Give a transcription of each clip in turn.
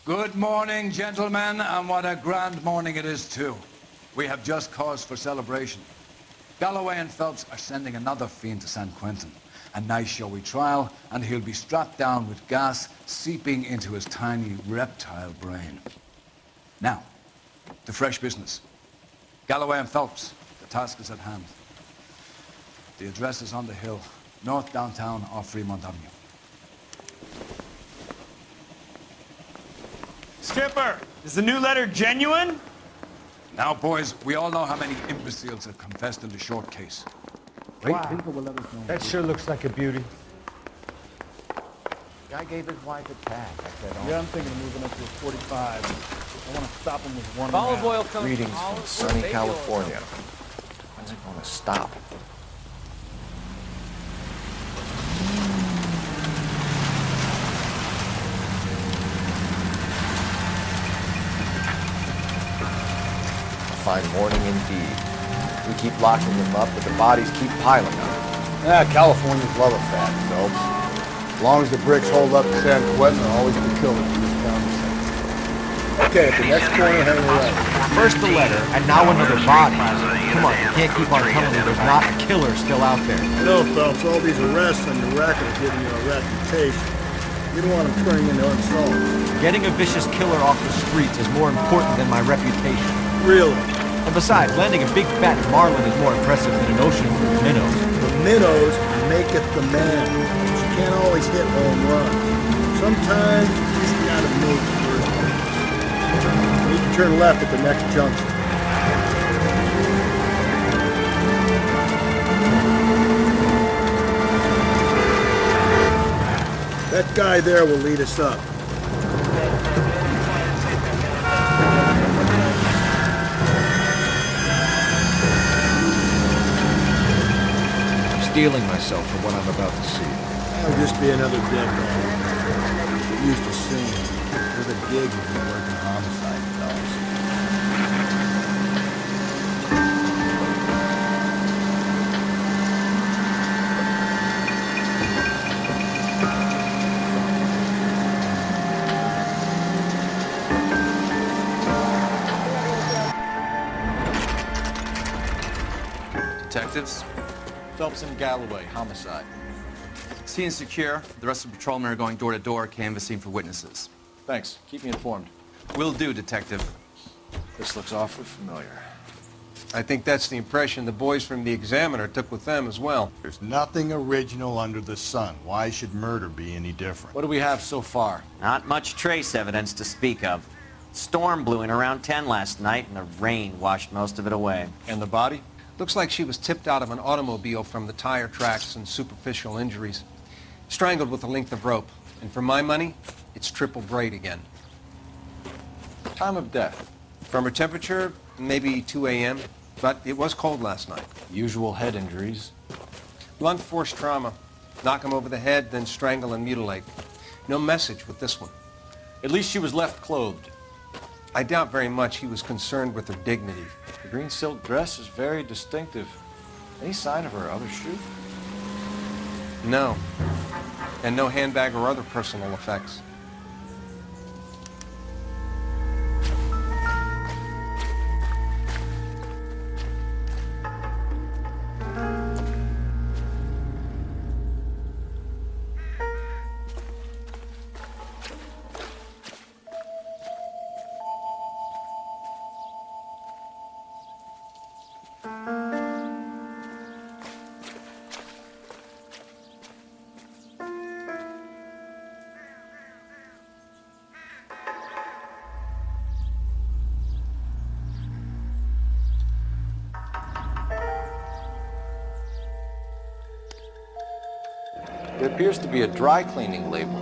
Good morning, gentlemen, and what a grand morning it is, too. We have just cause for celebration. Galloway and Phelps are sending another fiend to San Quentin. A nice showy trial, and he'll be strapped down with gas seeping into his tiny reptile brain. Now, to fresh business. Galloway and Phelps, the task is at hand. The address is on the hill, north downtown off Fremont Avenue. Skipper, is the new letter genuine? Now, boys, we all know how many imbeciles have confessed in the short case. Wait, Wow. people will let us know. That sure looks like a beauty. Guy gave his wife a tag. I said, Yeah, I'm thinking of moving up to a 45. I want to stop him with one. Olive oil comes greetings from from olive oil, sunny baby oil. California. When's it going to stop? A fine morning indeed. We keep locking them up, but the bodies keep piling up. Yeah, Californians love a fat, Phelps. As long as the bricks hold up in San Quentin, there'll always be killers in this town. Okay, at the next corner, hang around. First the letter, and now another body. Come on, you can't keep on telling me there's not a killer still out there. You know, Phelps, all these arrests on your record are giving you a reputation. You don't want them turning into unsolved. Getting a vicious killer off the streets is more important than my reputation. Really? And besides, landing a big fat marlin is more impressive than an ocean full of minnows. The minnows make it the man. But you can't always hit home runs. Sometimes you just gotta make first base. You need to turn left at the next junction. That guy there will lead us up. Steeling myself for what I'm about to see. I'll just be another dead man. Get used to singing. With a gig, you've been working homicide, fellas. Detectives, Phelps and Galloway, homicide. scene is secure. The rest of the patrolmen are going door to door, canvassing for witnesses. Thanks. Keep me informed. Will do, Detective. This looks awfully familiar. I think that's the impression the boys from the Examiner took with them as well. There's nothing original under the sun. Why should murder be any different? What do we have so far? Not much trace evidence to speak of. Storm blew in around 10 last night, and the rain washed most of it away. And the body? Looks like she was tipped out of an automobile from the tire tracks and superficial injuries. Strangled with a length of rope. And for my money, it's triple braid again. Time of death? From her temperature, maybe 2 a.m., but it was cold last night. Usual head injuries. Blunt force trauma. Knock him over the head, then strangle and mutilate. No message with this one. At least she was left clothed. I doubt very much he was concerned with her dignity. The green silk dress is very distinctive. Any sign of her other shoe? No. And no handbag or other personal effects. There appears to be a dry cleaning label.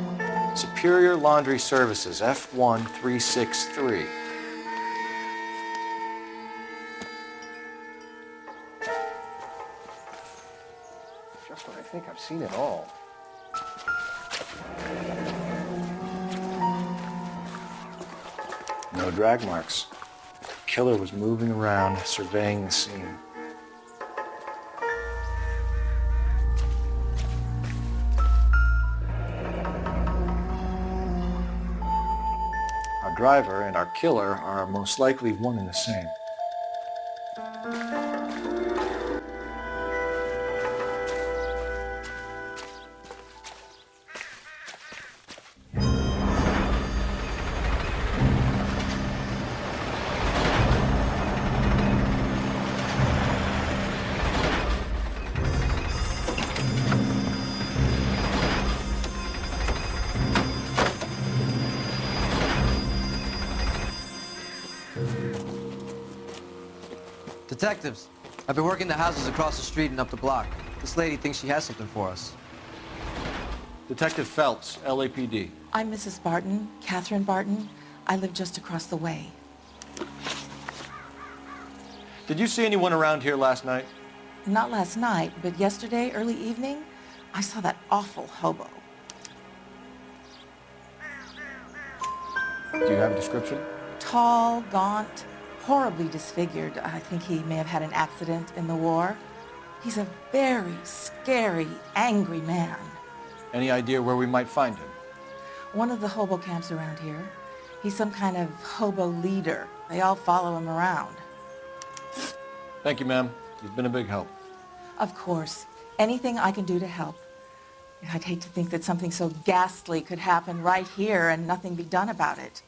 Superior Laundry Services, F1363. Just when I think I've seen it all. No drag marks. The killer was moving around, surveying the scene. driver and our killer are most likely one and the same. Detectives, I've been working the houses across the street and up the block. This lady thinks she has something for us. Detective Phelps, LAPD. I'm Mrs. Barton, Catherine Barton. I live just across the way. Did you see anyone around here last night? Not last night, but yesterday, early evening, I saw that awful hobo. Do you have a description? Tall, gaunt, horribly disfigured. I think he may have had an accident in the war. He's a very scary, angry man. Any idea where we might find him? One of the hobo camps around here. He's some kind of hobo leader. They all follow him around. Thank you, ma'am. You've been a big help. Of course. Anything I can do to help. I'd hate to think that something so ghastly could happen right here and nothing be done about it.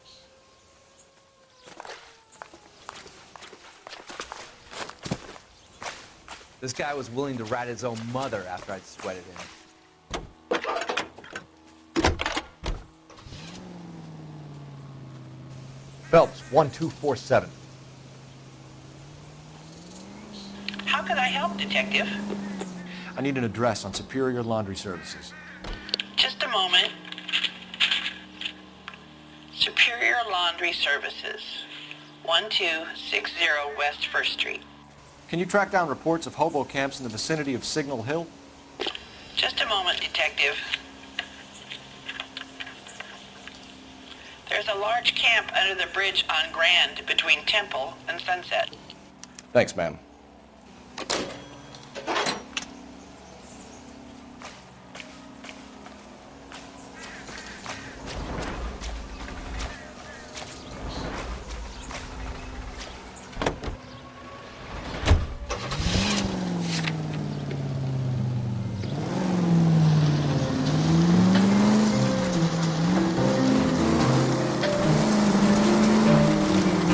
This guy was willing to rat his own mother after I'd sweated him. Phelps, 1247. How can I help, Detective? I need an address on Superior Laundry Services. Just a moment. Superior Laundry Services, 1260 West 1st Street. Can you track down reports of hobo camps in the vicinity of Signal Hill? Just a moment, Detective. There's a large camp under the bridge on Grand between Temple and Sunset. Thanks, ma'am.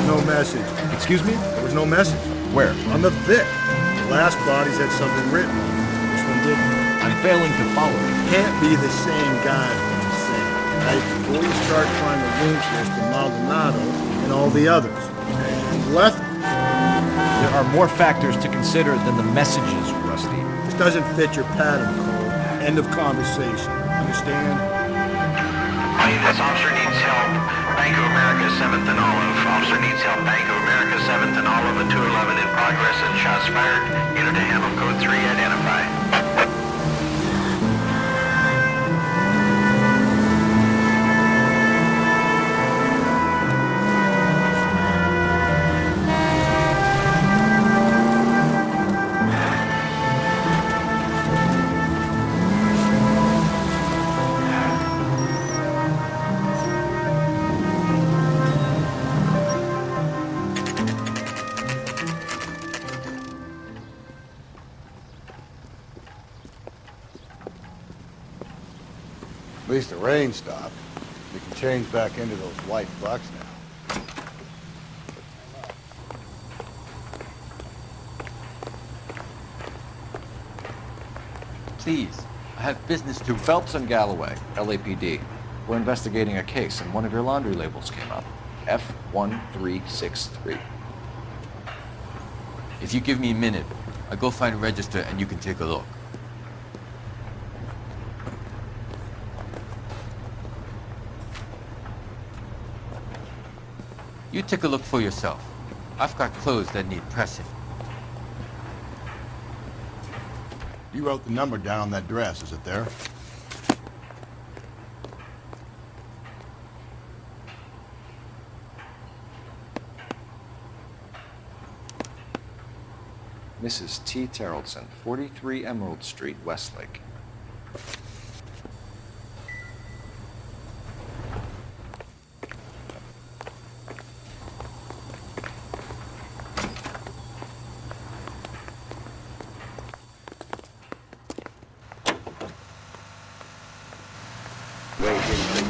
No message. Excuse me? There was no message. Where? On the Vic. The last bodies had something written on them. This one didn't. I'm failing to follow. Can't be the same guy, what I'm saying. Right? Before you start trying to link this to Maldonado and all the others. And left. There are more factors to consider than the messages, Rusty. This doesn't fit your pattern, Cole. End of conversation. Understand? This officer needs help. Bank of America, 7th and Olive. Officer needs help. Bank of America, 7th and Olive, a 211 in progress and shots fired. Unit to handle code 3 identified. At least the rain stopped. We can change back into those white bucks now. Please, I have business to... Phelps and Galloway, LAPD. We're investigating a case and one of your laundry labels came up. F1363. If you give me a minute, I'll go find a register and you can take a look. You take a look for yourself. I've got clothes that need pressing. You wrote the number down on that dress, is it there? Mrs. T. Terrellson, 43 Emerald Street, Westlake. Wage increase.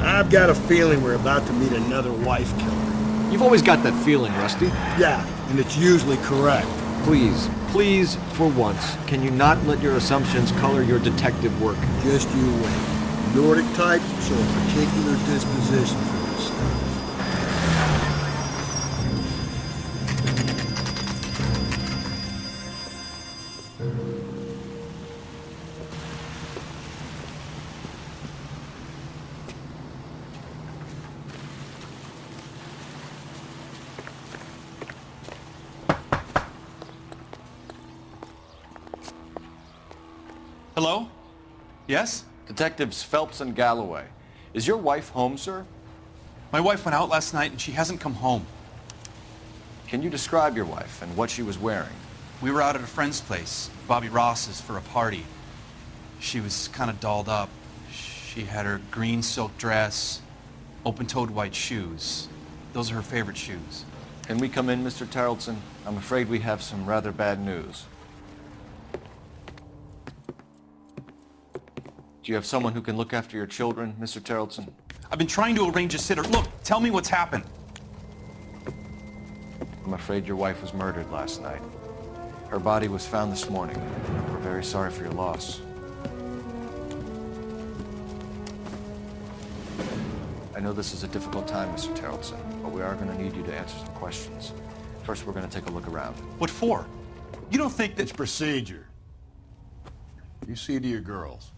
I've got a feeling we're about to meet another wife killer. You've always got that feeling, Rusty. Yeah, and it's usually correct. Please, please, for once, can you not let your assumptions color your detective work? Just you wait. Nordic types show a particular disposition for this stuff. Hello? Yes? Detectives Phelps and Galloway. Is your wife home, sir? My wife went out last night and she hasn't come home. Can you describe your wife and what she was wearing? We were out at a friend's place, Bobby Ross's, for a party. She was kind of dolled up. She had her green silk dress, open-toed white shoes. Those are her favorite shoes. Can we come in, Mr. Tarleton? I'm afraid we have some rather bad news. Do you have someone who can look after your children, Mr. Tarleton? I've been trying to arrange a sitter. Look, tell me what's happened. I'm afraid your wife was murdered last night. Her body was found this morning. We're very sorry for your loss. I know this is a difficult time, Mr. Tarleton, but we are going to need you to answer some questions. First, we're going to take a look around. What for? You don't think that... It's procedure. You see to your girls.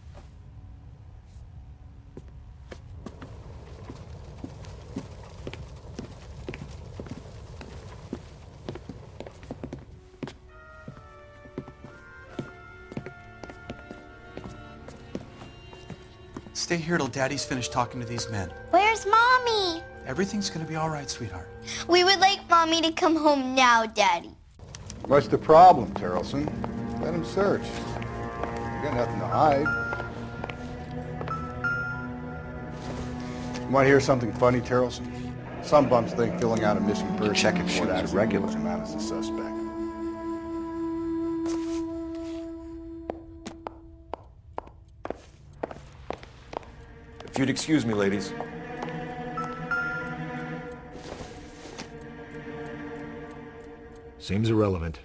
Stay here till Daddy's finished talking to these men. Where's Mommy? Everything's gonna be all right, sweetheart. We would like Mommy to come home now, Daddy. What's the problem, Tarleton? Let him search. You got nothing to hide. You want to hear something funny, Tarleton? Some bums think filling out a missing person check if shoes are regular. him out as a suspect. If you'd excuse me, ladies. Seems irrelevant.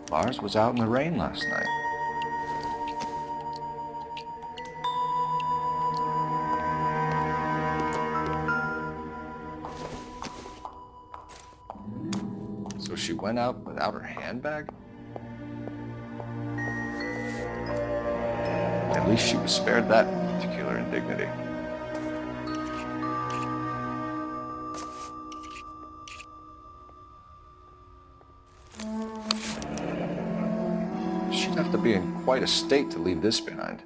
Lars was out in the rain last night. So she went out without her handbag? At least she was spared that particular indignity. She'd have to be in quite a state to leave this behind.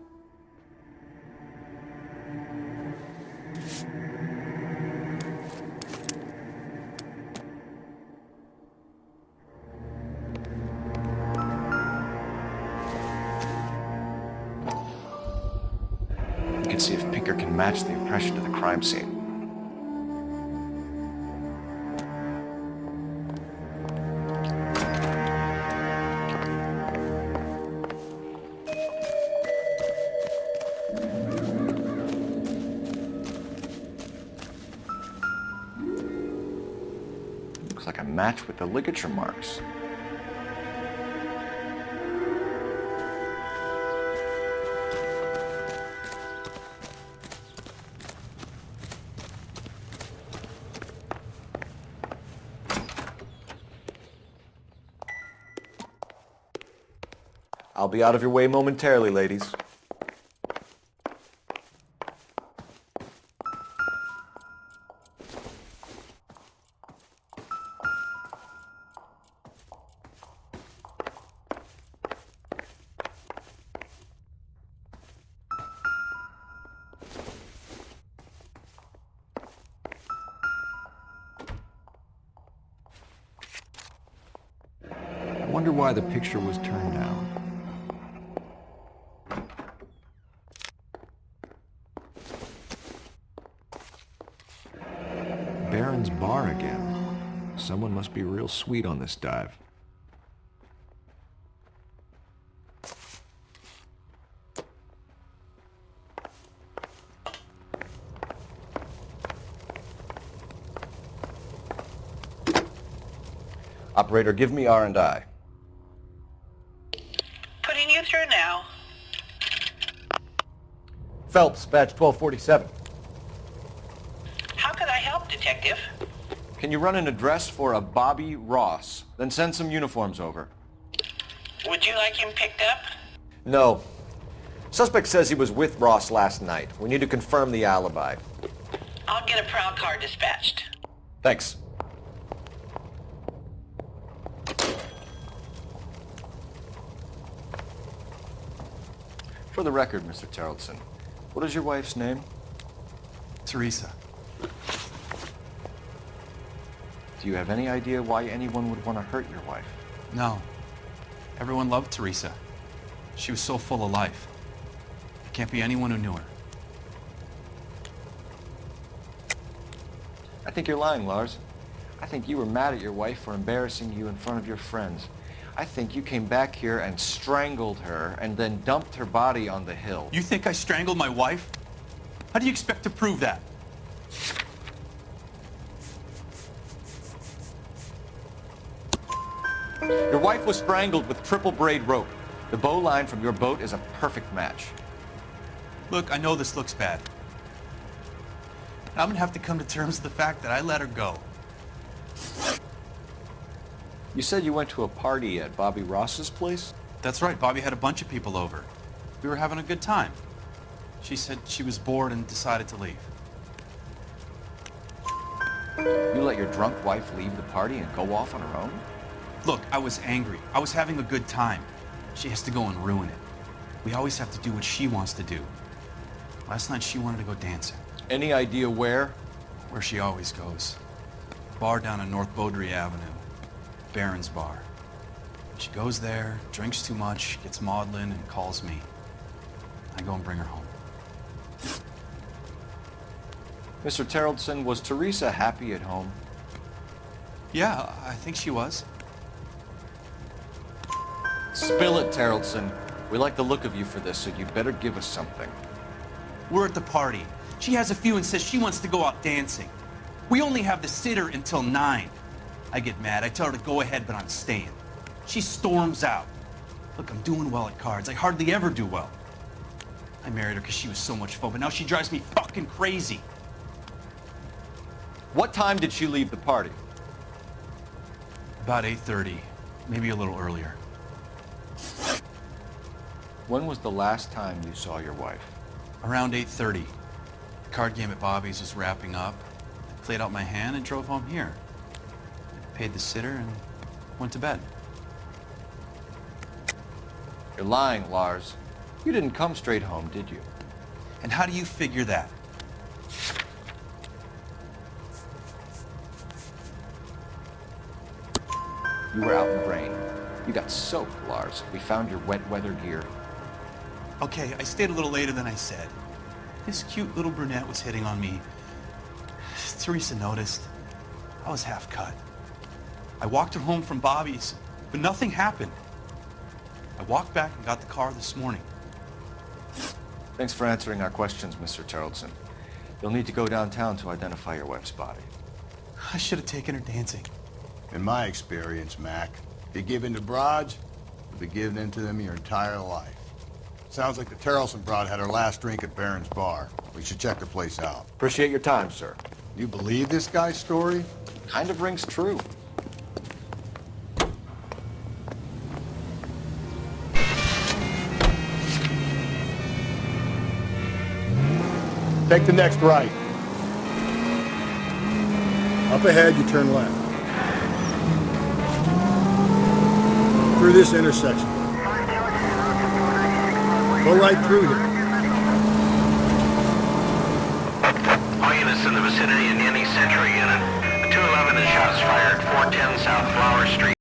We can see if Pinker can match the impression to the crime scene. Looks like a match with the ligature marks. I'll be out of your way momentarily, ladies. I wonder why the picture was turned down. Baron's Bar again. Someone must be real sweet on this dive. Operator, give me R&I. Putting you through now. Phelps, badge 1247. How could I help, Detective? Can you run an address for a Bobby Ross? Then send some uniforms over. Would you like him picked up? No. Suspect says he was with Ross last night. We need to confirm the alibi. I'll get a prowl car dispatched. Thanks. For the record, Mr. Terrelson, what is your wife's name? Teresa. Do you have any idea why anyone would want to hurt your wife? No. Everyone loved Teresa. She was so full of life. There can't be anyone who knew her. I think you're lying, Lars. I think you were mad at your wife for embarrassing you in front of your friends. I think you came back here and strangled her and then dumped her body on the hill. You think I strangled my wife? How do you expect to prove that? Your wife was strangled with triple braid rope. The bow line from your boat is a perfect match. Look, I know this looks bad. I'm gonna have to come to terms with the fact that I let her go. You said you went to a party at Bobby Ross's place? That's right, Bobby had a bunch of people over. We were having a good time. She said she was bored and decided to leave. You let your drunk wife leave the party and go off on her own? Look, I was angry. I was having a good time. She has to go and ruin it. We always have to do what she wants to do. Last night she wanted to go dancing. Any idea where? Where she always goes. Bar down on North Beaudry Avenue. Baron's Bar. She goes there, drinks too much, gets maudlin, and calls me. I go and bring her home. Mr. Terrelson, was Teresa happy at home? Yeah, I think she was. Spill it, Terrelson. We like the look of you for this, so you better give us something. We're at the party. She has a few and says she wants to go out dancing. We only have the sitter until 9. I get mad. I tell her to go ahead, but I'm staying. She storms out. Look, I'm doing well at cards. I hardly ever do well. I married her because she was so much fun, but now she drives me fucking crazy. What time did she leave the party? About 8:30, maybe a little earlier. When was the last time you saw your wife? Around 8:30. The card game at Bobby's was wrapping up. I played out my hand and drove home here. I paid the sitter and went to bed. You're lying, Lars. You didn't come straight home, did you? And how do you figure that? You were out in the rain. You got soaked, Lars. We found your wet weather gear. Okay, I stayed a little later than I said. This cute little brunette was hitting on me. Teresa noticed. I was half cut. I walked her home from Bobby's, but nothing happened. I walked back and got the car this morning. Thanks for answering our questions, Mr. Terrelson. You'll need to go downtown to identify your wife's body. I should have taken her dancing. In my experience, Mac, if you give in to broads, you'll be giving in to them your entire life. Sounds like the Terrelson broad had her last drink at Baron's Bar. We should check the place out. Appreciate your time, sir. You believe this guy's story? Kind of rings true. Take the next right. Up ahead, you turn left. Through this intersection. Go right through here. All units in the vicinity in any Central unit. 211 and shots fired, 410 South Flower Street.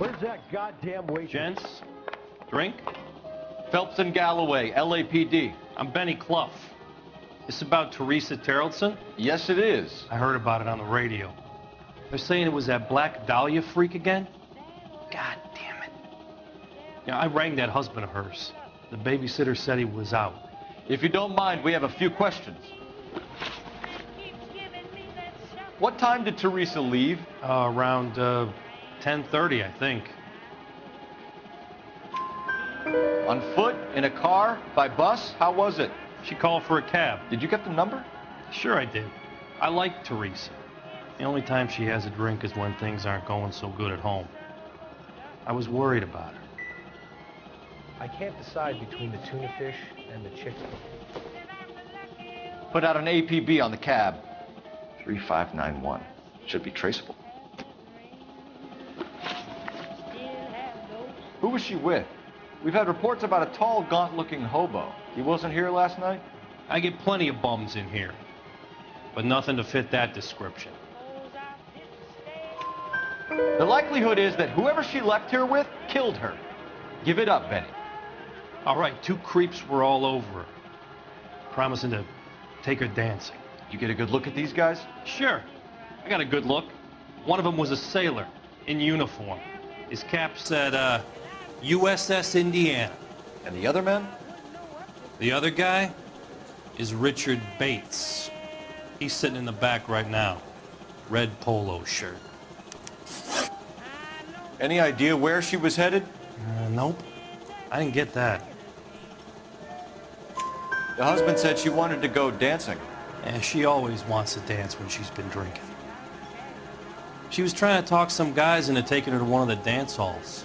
Where's that goddamn waitress? Gents, drink? Phelps and Galloway, LAPD. I'm Benny Clough. This about Teresa Terrellson? Yes, it is. I heard about it on the radio. They're saying it was that Black Dahlia freak again? God damn it. Yeah, I rang that husband of hers. The babysitter said he was out. If you don't mind, we have a few questions. What time did Teresa leave? Around 10:30, I think. On foot? In a car? By bus? How was it? She called for a cab. Did you get the number? Sure I did. I like Teresa. The only time she has a drink is when things aren't going so good at home. I was worried about her. I can't decide between the tuna fish and the chicken. Put out an APB on the cab. 3591. Should be traceable. Who was she with? We've had reports about a tall, gaunt-looking hobo. He wasn't here last night? I get plenty of bums in here, but nothing to fit that description. The likelihood is that whoever she left here with killed her. Give it up, Benny. All right, 2 creeps were all over her, promising to take her dancing. You get a good look at these guys? Sure. I got a good look. One of them was a sailor in uniform. His cap said, USS Indiana. And the other men? The other guy is Richard Bates. He's sitting in the back right now. Red polo shirt. Any idea where she was headed? Nope. I didn't get that. The husband said she wanted to go dancing. Yeah, she always wants to dance when she's been drinking. She was trying to talk some guys into taking her to one of the dance halls.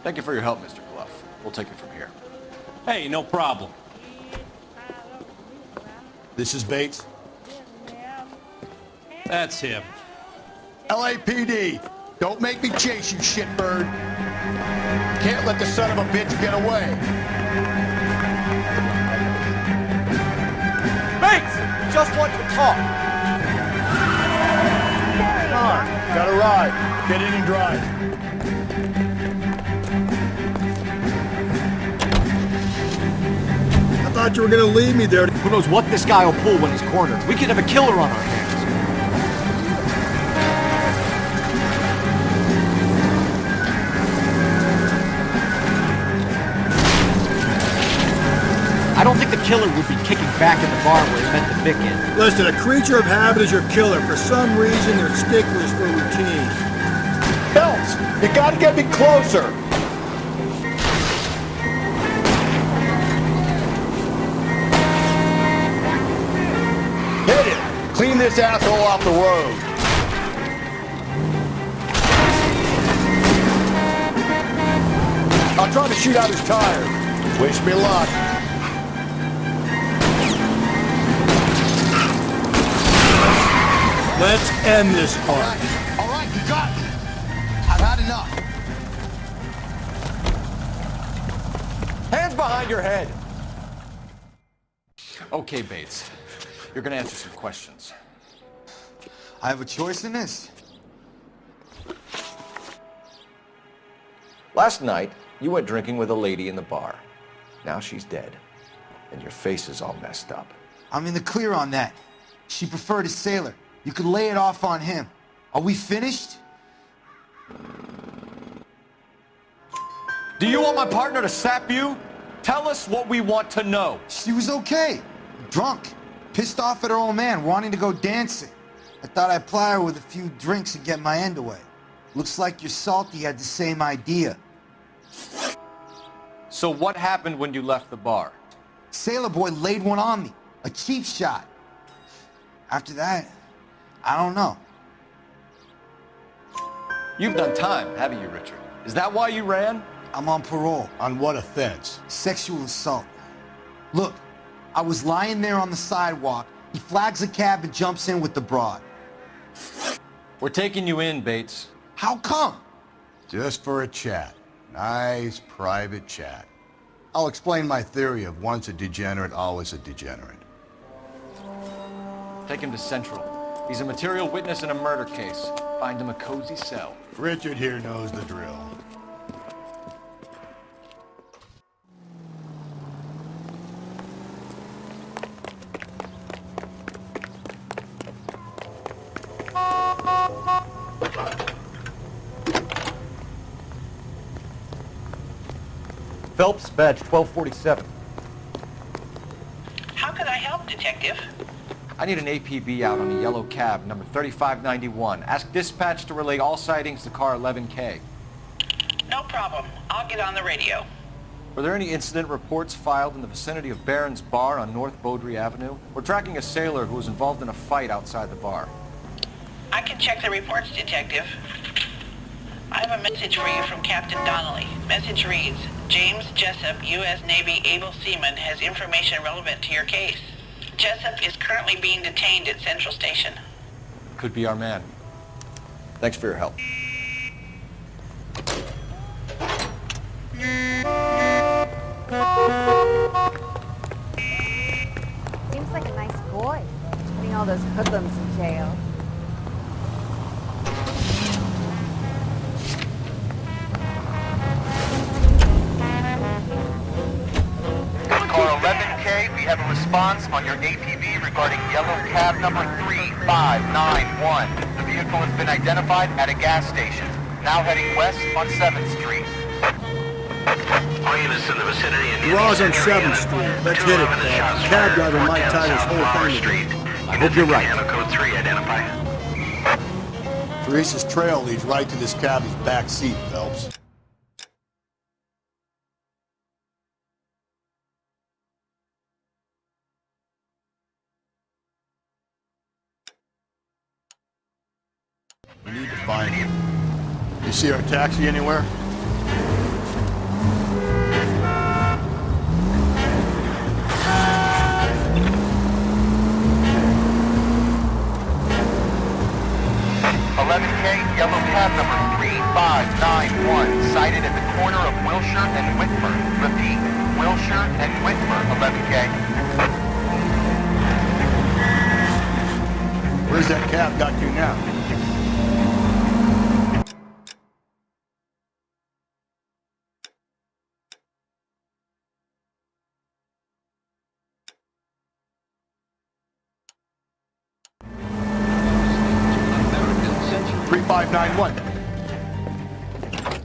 Thank you for your help, Mr. Clough. We'll take it from here. Hey, no problem. This is Bates. That's him. LAPD, don't make me chase you, shitbird. Can't let the son of a bitch get away. Bates! Just want to talk. Come on, got a ride. Get in and drive. I thought you were gonna leave me there. Who knows what this guy will pull when he's cornered? We could have a killer on our hands. I don't think the killer would be kicking back in the bar where he meant the Vic in. Listen, a creature of habit is your killer. For some reason, they're sticklers for routine. Phelps, you gotta get me closer. Hit it. Clean this asshole off the road. I'll try to shoot out his tire. Wish me luck. Let's end this part. All right, you got me. I've had enough. Hands behind your head. Okay, Bates. You're gonna answer some questions. I have a choice in this. Last night, you went drinking with a lady in the bar. Now she's dead, and your face is all messed up. I'm in the clear on that. She preferred a sailor. You could lay it off on him. Are we finished? Do you want my partner to sap you? Tell us what we want to know. She was okay. Drunk. Pissed off at her old man, wanting to go dancing. I thought I'd ply her with a few drinks and get my end away. Looks like your Salty had the same idea. So what happened when you left the bar? Sailor boy laid one on me. A cheap shot. After that, I don't know. You've done time, haven't you, Richard? Is that why you ran? I'm on parole. On what offense? Sexual assault. Look, I was lying there on the sidewalk. He flags a cab and jumps in with the broad. We're taking you in, Bates. How come? Just for a chat. Nice private chat. I'll explain my theory of once a degenerate, always a degenerate. Take him to Central. He's a material witness in a murder case. Find him a cozy cell. Richard here knows the drill. Phelps, badge 1247. How could I help, Detective? I need an APB out on a yellow cab, number 3591. Ask dispatch to relay all sightings to car 11K. No problem. I'll get on the radio. Were there any incident reports filed in the vicinity of Barron's Bar on North Beaudry Avenue? We're tracking a sailor who was involved in a fight outside the bar. I can check the reports, Detective. I have a message for you from Captain Donnelly. Message reads, James Jessup, U.S. Navy able seaman, has information relevant to your case. Jessup is currently being detained at Central Station. Could be our man. Thanks for your help. Seems like a nice boy, putting all those hoodlums in jail. Car 11K, we have a response on your APB regarding yellow cab number 3591. The vehicle has been identified at a gas station, now heading west on 7th Street. All units in the vicinity in Garage on 7th Street. Let's hit it, Cab driver might tie this whole thing together. I hope you're right. Code 3 identify. Teresa's trail leads right to this cabby's back seat, Phelps. We need to find him. You see our taxi anywhere? Yellow cab number 3591, sighted at the corner of Wilshire and Whitmer. Repeat, Wilshire and Whitmer, 11K. Where's that cab got you now?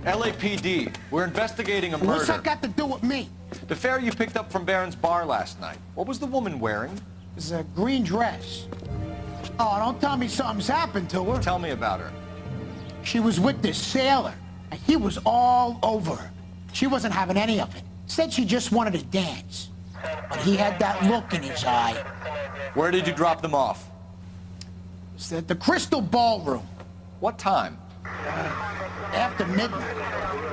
LAPD, we're investigating a murder. What's that got to do with me? The fare you picked up from Barron's Bar last night. What was the woman wearing? It was a green dress. Oh, don't tell me something's happened to her. Tell me about her. She was with this sailor, and he was all over her. She wasn't having any of it. Said she just wanted to dance. But he had that look in his eye. Where did you drop them off? It's at the Crystal Ballroom. What time? After midnight.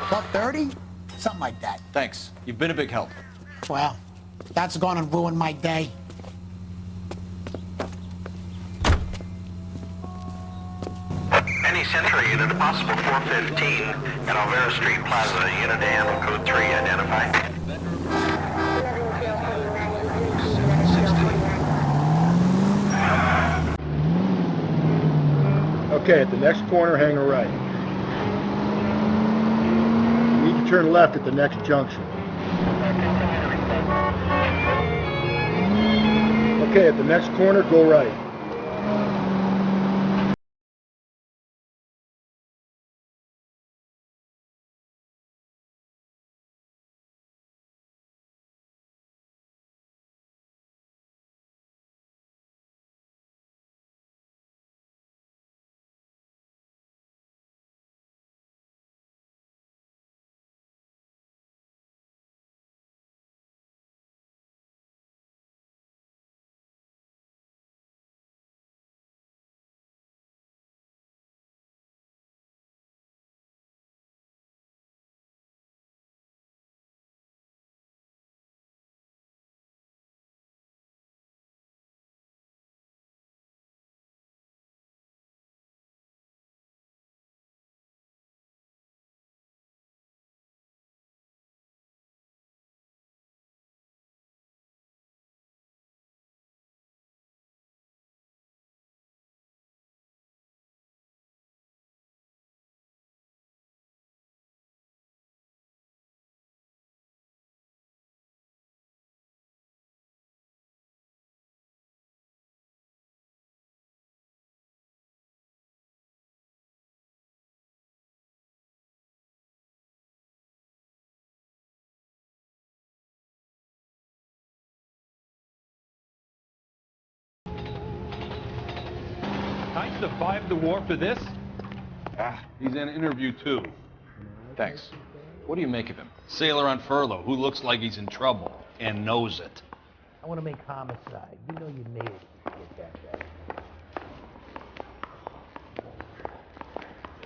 12:30? Something like that. Thanks. You've been a big help. Well, that's gonna ruin my day. Any Century unit, possible 415 at Alvera Street Plaza, unit to handle code 3, identify. Okay, at the next corner, hang a right. You need to turn left at the next junction. Okay, at the next corner, go right. survived the war for this? He's in an interview too. Thanks. What do you make of him? Sailor on furlough who looks like he's in trouble and knows it. I want to make homicide. You know you made it if you get that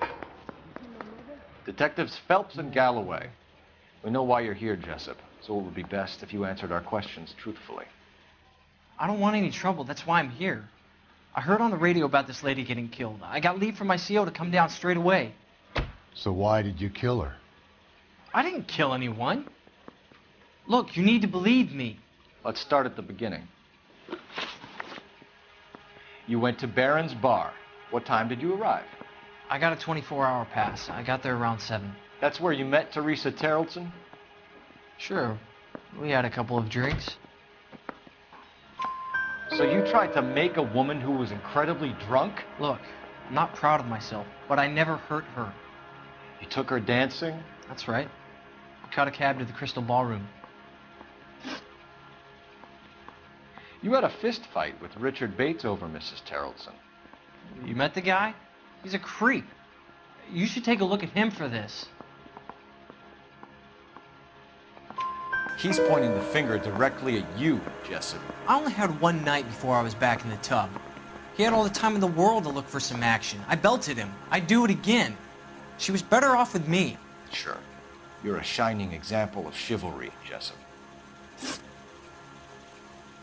right. Detectives Phelps and Galloway. We know why you're here, Jessup, so it would be best if you answered our questions truthfully. I don't want any trouble. That's why I'm here. I heard on the radio about this lady getting killed. I got leave from my CO to come down straight away. So why did you kill her? I didn't kill anyone. Look, you need to believe me. Let's start at the beginning. You went to Barron's Bar. What time did you arrive? I got a 24-hour pass. I got there around 7. That's where you met Teresa Terrelson? Sure. We had a couple of drinks. So you tried to make a woman who was incredibly drunk? Look, I'm not proud of myself, but I never hurt her. You took her dancing? That's right. I caught a cab to the Crystal Ballroom. You had a fist fight with Richard Bates over Mrs. Terrelson. You met the guy? He's a creep. You should take a look at him for this. He's pointing the finger directly at you, Jessup. I only had one night before I was back in the tub. He had all the time in the world to look for some action. I belted him. I'd do it again. She was better off with me. Sure. You're a shining example of chivalry, Jessup.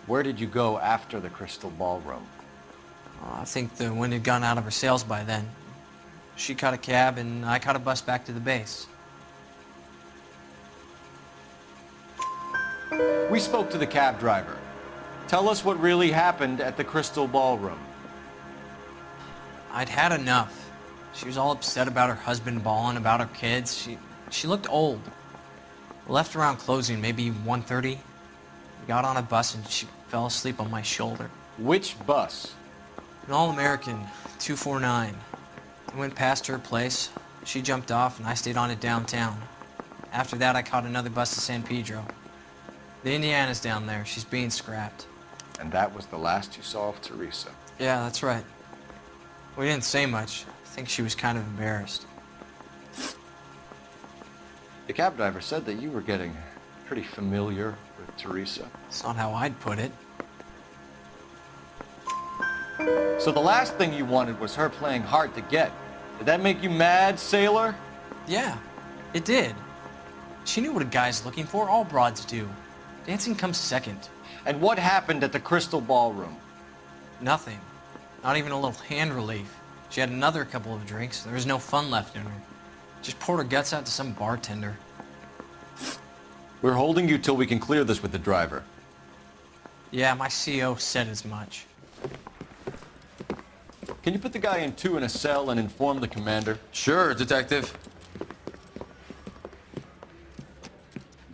Where did you go after the Crystal Ballroom? I think the wind had gone out of her sails by then. She caught a cab and I caught a bus back to the base. We spoke to the cab driver. Tell us what really happened at the Crystal Ballroom. I'd had enough. She was all upset about her husband bawling about her kids. She looked old. Left around closing, maybe 1:30. We got on a bus and she fell asleep on my shoulder. Which bus? An All-American, 249. I went past her place. She jumped off and I stayed on it downtown. After that, I caught another bus to San Pedro. The Indiana's down there. She's being scrapped. And that was the last you saw of Teresa? Yeah, that's right. We didn't say much. I think she was kind of embarrassed. The cab driver said that you were getting pretty familiar with Teresa. That's not how I'd put it. So the last thing you wanted was her playing hard to get. Did that make you mad, sailor? Yeah, it did. She knew what a guy's looking for. All broads do. Dancing comes second. And what happened at the Crystal Ballroom? Nothing. Not even a little hand relief. She had another couple of drinks. There was no fun left in her. Just poured her guts out to some bartender. We're holding you till we can clear this with the driver. Yeah, my CO said as much. Can you put the guy in 2 in a cell and inform the commander? Sure, Detective.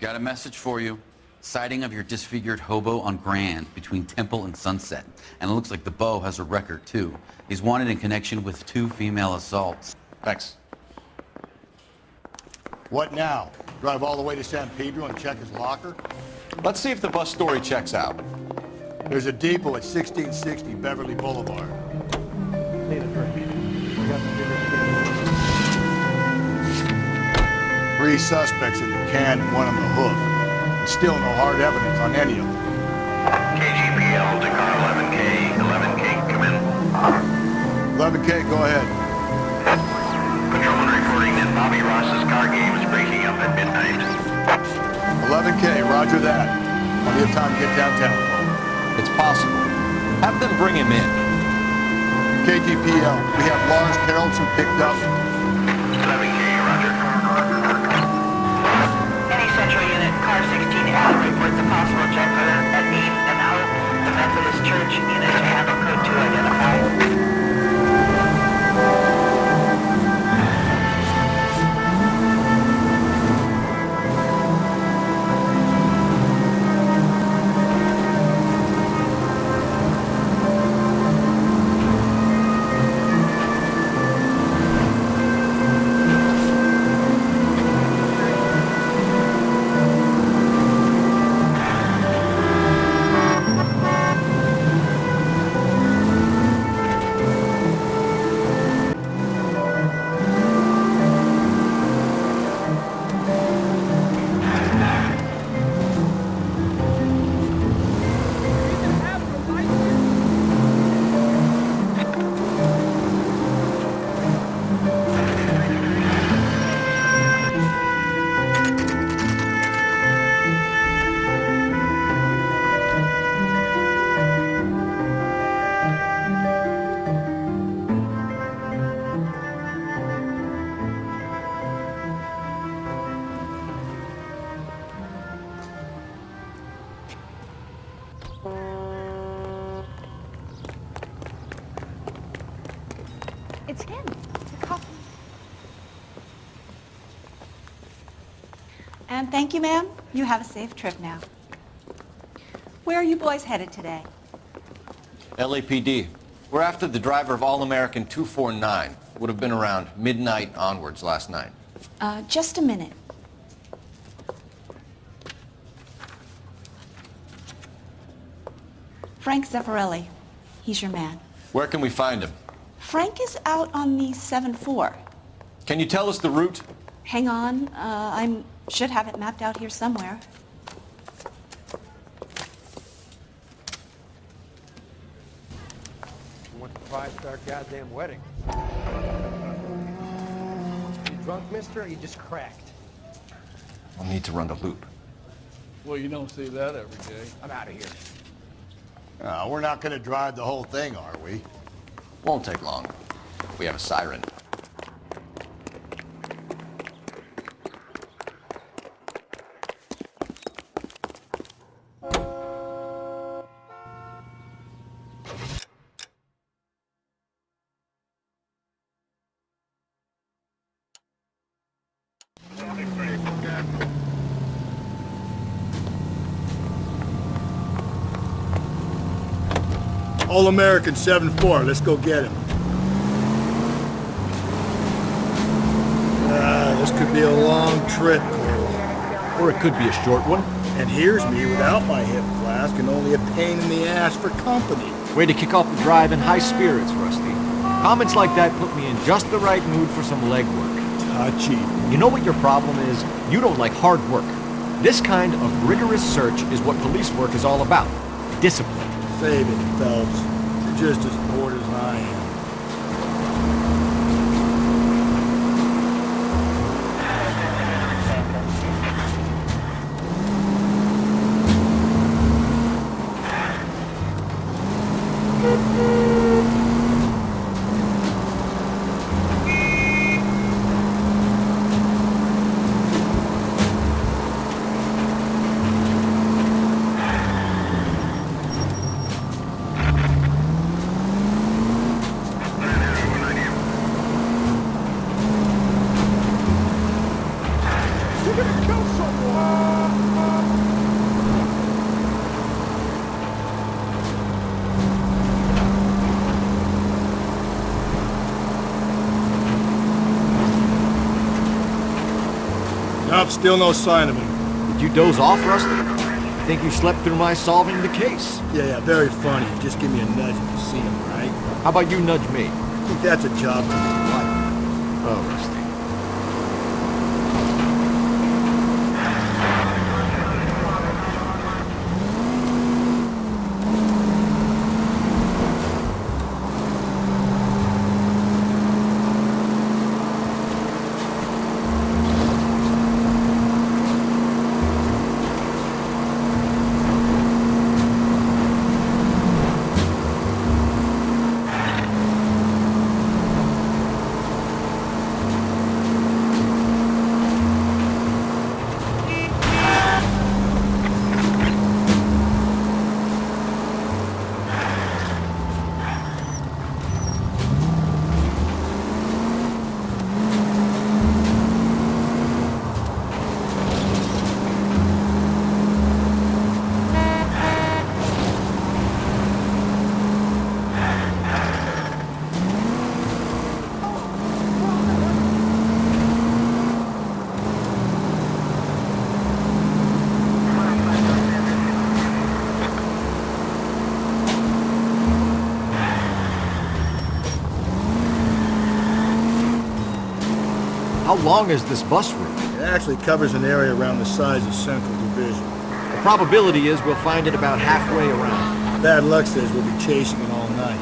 Got a message for you. Sighting of your disfigured hobo on Grand between Temple and Sunset. And it looks like the beau has a record, too. He's wanted in connection with 2 female assaults. Thanks. What now? Drive all the way to San Pedro and check his locker? Let's see if the bus story checks out. There's a depot at 1660 Beverly Boulevard. Need a drink. We got some bigger 3 suspects in the can and 1 on the hook. And still no hard evidence on any of them. KGPL to car 11K. 11K, come in. 11K, go ahead. Patrolman reporting that Bobby Ross's car game is breaking up at midnight. 11K, roger that. Plenty of time to get downtown. It's possible. Have them bring him in. KGPL, we have Lars Terrelson picked up. 11K, roger. Any central unit, car 16L reports a possible jet fire at 8 and out. The Methodist Church unit to handle code 2 identified. It's him. The cop. And thank you, ma'am. You have a safe trip now. Where are you boys headed today? LAPD. We're after the driver of All-American 249. Would have been around midnight onwards last night. Just a minute. Frank Zeffirelli. He's your man. Where can we find him? Frank is out on the 7-4. Can you tell us the route? Hang on. I should have it mapped out here somewhere. Went to 5-star goddamn wedding. You drunk, mister, or you just cracked? We'll need to run the loop. Well, you don't see that every day. I'm out of here. We're not going to drive the whole thing, are we? Won't take long. We have a siren. All-American 7-4, let's go get him. This could be a long trip, Cole. Or it could be a short one. And here's me without my hip flask and only a pain in the ass for company. Way to kick off the drive in high spirits, Rusty. Comments like that put me in just the right mood for some legwork. Touchy. You know what your problem is? You don't like hard work. This kind of rigorous search is what police work is all about. Discipline. Save it, Phelps. You're just as bored as I am. Nope, still no sign of him. Did you doze off, Rusty? Think you slept through my solving the case? Yeah, very funny. Just give me a nudge if you see him, right? How about you nudge me? I think that's a job for his wife. Oh, Rusty. How long is this bus route? It actually covers an area around the size of Central Division. The probability is we'll find it about halfway around. Bad luck says we'll be chasing it all night.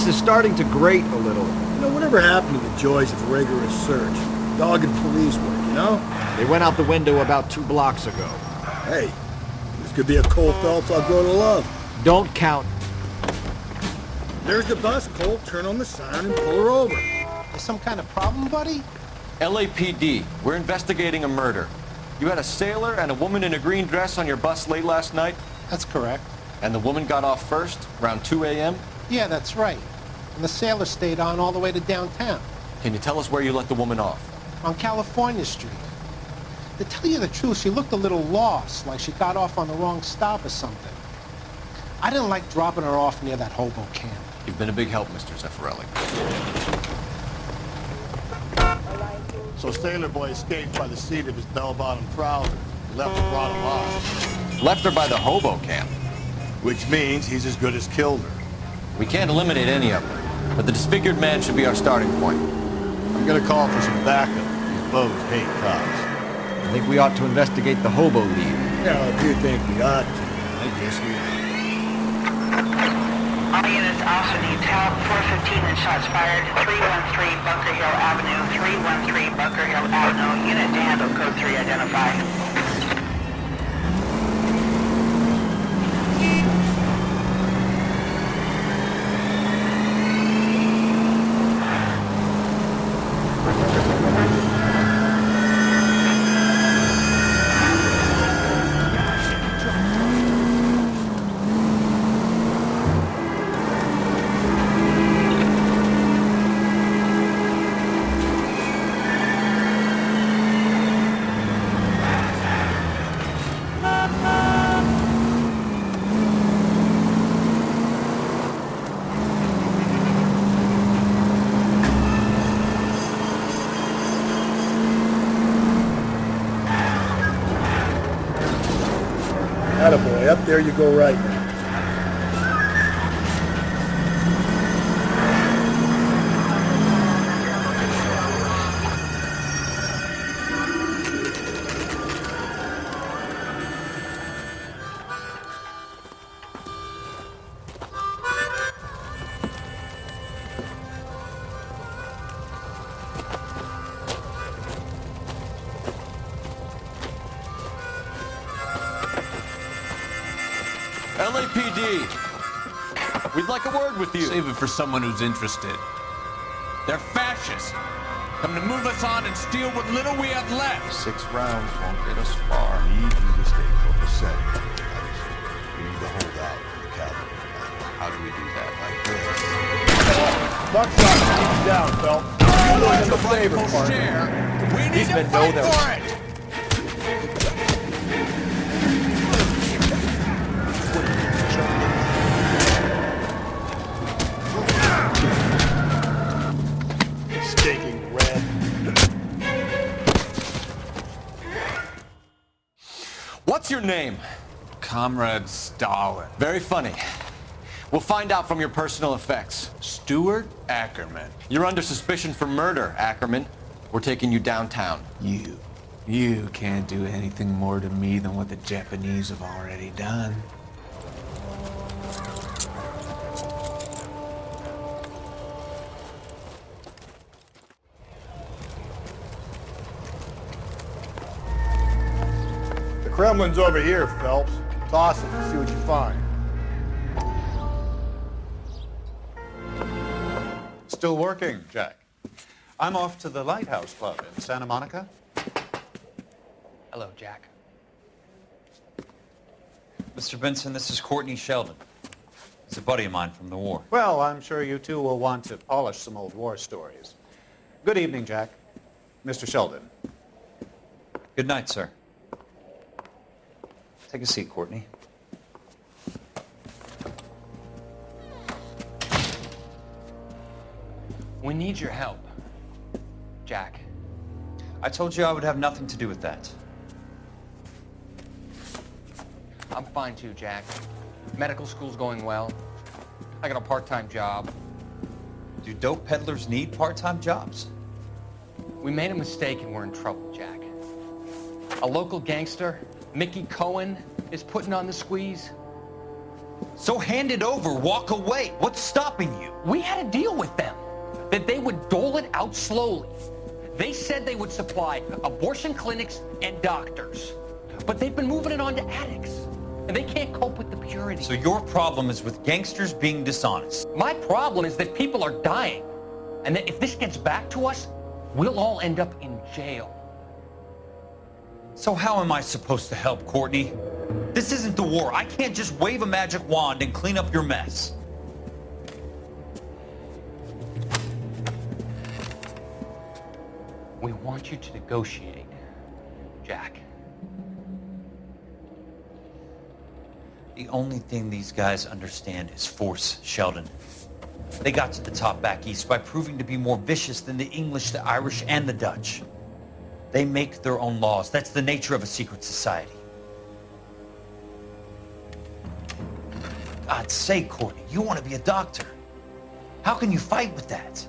This is starting to grate a little. You know, whatever happened to the joys of rigorous search? Dogged police work, you know? They went out the window about 2 blocks ago. Hey, this could be a Cole Phelps I'll grow to love. Don't count. There's the bus, Cole. Turn on the siren and pull her over. There's some kind of problem, buddy? LAPD, we're investigating a murder. You had a sailor and a woman in a green dress on your bus late last night? That's correct. And the woman got off first, around 2 a.m.? Yeah, that's right. And the sailor stayed on all the way to downtown. Can you tell us where you let the woman off? On California Street. To tell you the truth, she looked a little lost, like she got off on the wrong stop or something. I didn't like dropping her off near that hobo camp. You've been a big help, Mr. Zeffirelli. So Sailor Boy escaped by the seat of his bell-bottom trousers. He left the throttle on. Left her by the hobo camp. Which means he's as good as killed her. We can't eliminate any of them, but the disfigured man should be our starting point. I'm gonna call for some backup. These bows hate cops. I think we ought to investigate the hobo lead. Yeah, if you think we ought to, I guess we ought. All units also needs help. 415 and shots fired. 313 Bunker Hill Avenue. 313 Bunker Hill Avenue. Unit to handle code 3 identified. Attaboy, up there you go right now. LAPD, we'd like a word with you. Save it for someone who's interested. They're fascists. Come to move us on and steal what little we have left. 6 rounds won't get us far. We need you to stay copacetic. We need to hold out for the cavalry. How do we do that? Like this. Buckshot, keep you down, Phelps. You want the rightful share. We need to fight for it. Stinking red. What's your name? Comrade Stalin. Very funny. We'll find out from your personal effects. Stuart Ackerman. You're under suspicion for murder, Ackerman. We're taking you downtown. You can't do anything more to me than what the Japanese have already done. The Kremlin's over here, Phelps. Toss it and see what you find. Still working, Jack. I'm off to the Lighthouse Club in Santa Monica. Hello, Jack. Mr. Benson, this is Courtney Sheldon. He's a buddy of mine from the war. Well, I'm sure you two will want to polish some old war stories. Good evening, Jack. Mr. Sheldon. Good night, sir. Take a seat, Courtney. We need your help, Jack. I told you I would have nothing to do with that. I'm fine too, Jack. Medical school's going well. I got a part-time job. Do dope peddlers need part-time jobs? We made a mistake and we're in trouble, Jack. A local gangster, Mickey Cohen, is putting on the squeeze. So hand it over, walk away. What's stopping you? We had a deal with them that they would dole it out slowly. They said they would supply abortion clinics and doctors, but they've been moving it on to addicts, and they can't cope with the purity. So your problem is with gangsters being dishonest. My problem is that people are dying, and that if this gets back to us, we'll all end up in jail. So how am I supposed to help, Courtney? This isn't the war. I can't just wave a magic wand and clean up your mess. We want you to negotiate, Jack. The only thing these guys understand is force, Sheldon. They got to the top back east by proving to be more vicious than the English, the Irish, and the Dutch. They make their own laws. That's the nature of a secret society. God's sake, Courtney, you want to be a doctor. How can you fight with that?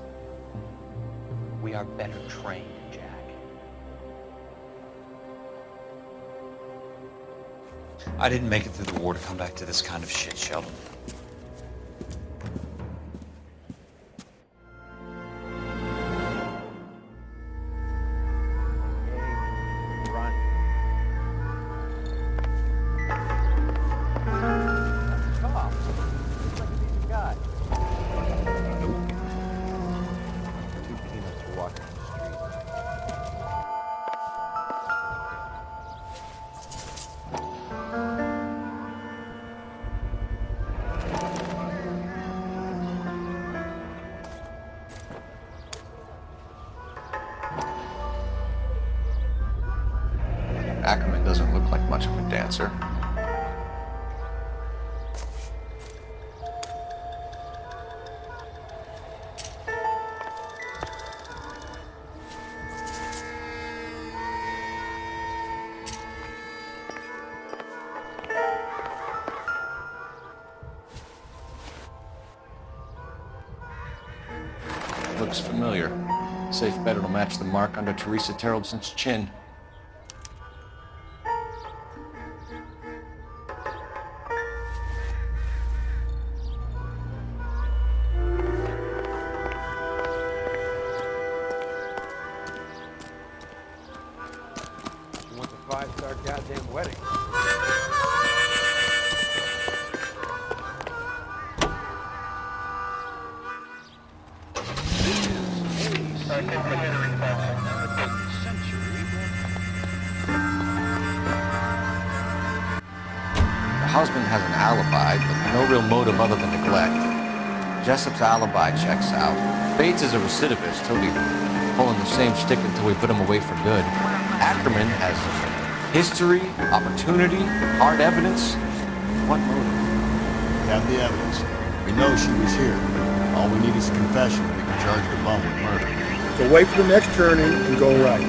We are better trained, Jack. I didn't make it through the war to come back to this kind of shit, Sheldon. Ackerman doesn't look like much of a dancer. Looks familiar. Safe bet it'll match the mark under Teresa Terreldson's chin. She wants a 5-star goddamn wedding. The husband has an alibi, but no real motive other than neglect. Jessup's alibi checks out. Bates is a recidivist. He'll be pulling the same stick until we put him away for good. Ackerman has history, opportunity, hard evidence. What motive? We have the evidence. We know she was here. All we need is a confession. We can charge the bum with murder. So wait for the next turning and go right.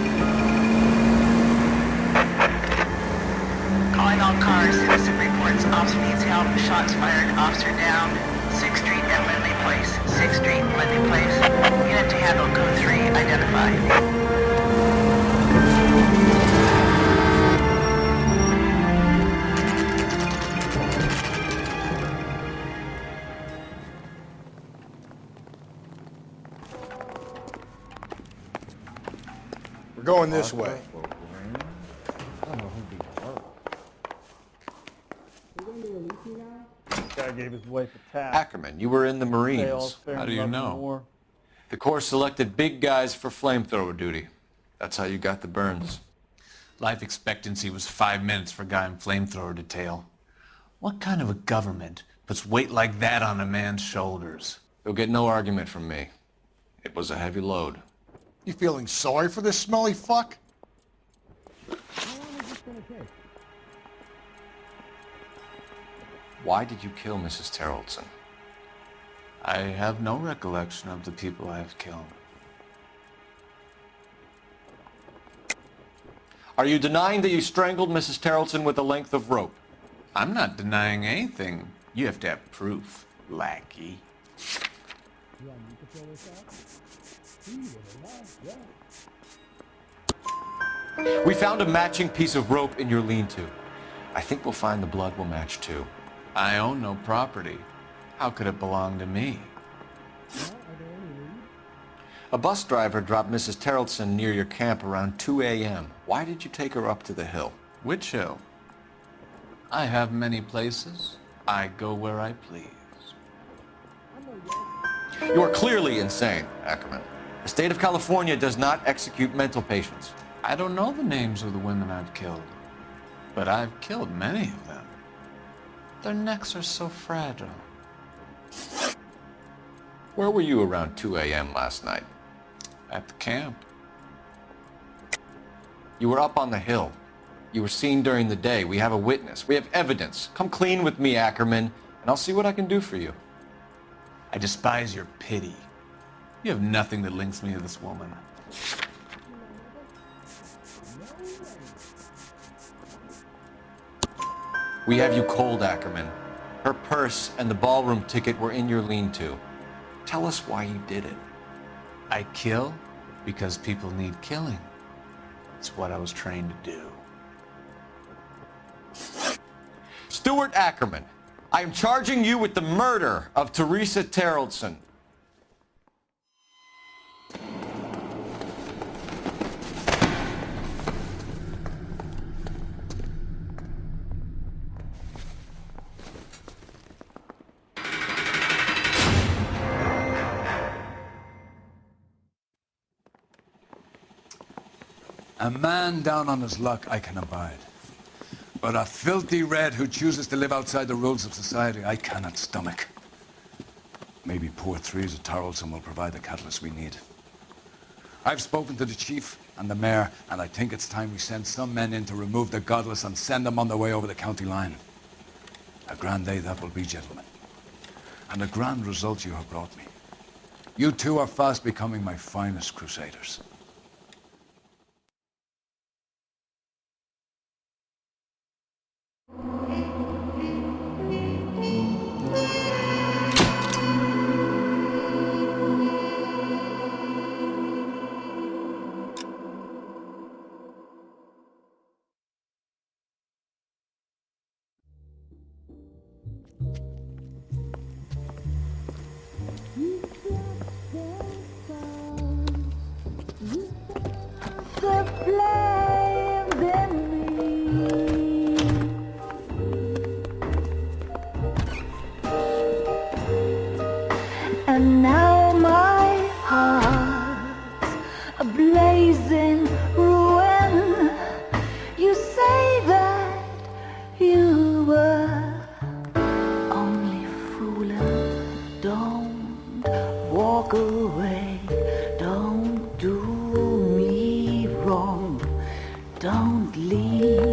Calling all cars, citizen reports, officer needs help, shots fired, officer down, 6th Street and Lindley Place, 6th Street, Lindley Place, unit to handle code 3, identified. We're going this way. Guy gave his wife a tap. Ackerman, you were in the Marines. How do you know? The Corps selected big guys for flamethrower duty. That's how you got the burns. Life expectancy was 5 minutes for a guy in flamethrower detail. What kind of a government puts weight like that on a man's shoulders? You'll get no argument from me. It was a heavy load. You feeling sorry for this smelly fuck? Why did you kill Mrs. Terreldson? I have no recollection of the people I have killed. Are you denying that you strangled Mrs. Terreldson with a length of rope? I'm not denying anything. You have to have proof, lackey. We found a matching piece of rope in your lean-to. I think we'll find the blood will match too. I own no property. How could it belong to me? A bus driver dropped Mrs. Terrelson near your camp around 2 a.m. Why did you take her up to the hill? Which hill? I have many places. I go where I please. You are clearly insane, Ackerman. The state of California does not execute mental patients. I don't know the names of the women I've killed, but I've killed many of them. Their necks are so fragile. Where were you around 2 a.m. last night? At the camp. You were up on the hill. You were seen during the day. We have a witness. We have evidence. Come clean with me, Ackerman, and I'll see what I can do for you. I despise your pity. You have nothing that links me to this woman. We have you cold, Ackerman. Her purse and the ballroom ticket were in your lean-to. Tell us why you did it. I kill because people need killing. It's what I was trained to do. Stuart Ackerman, I am charging you with the murder of Teresa Terrelson. A man down on his luck I can abide. But a filthy red who chooses to live outside the rules of society I cannot stomach. Maybe poor Teresa Terrelson will provide the catalyst we need. I've spoken to the chief and the mayor, and I think it's time we send some men in to remove the godless and send them on their way over the county line. A grand day that will be, gentlemen. And a grand result you have brought me. You two are fast becoming my finest crusaders. And now my heart's a blazing ruin. You say that you were only fooling. Don't walk away. Don't do me wrong. Don't leave.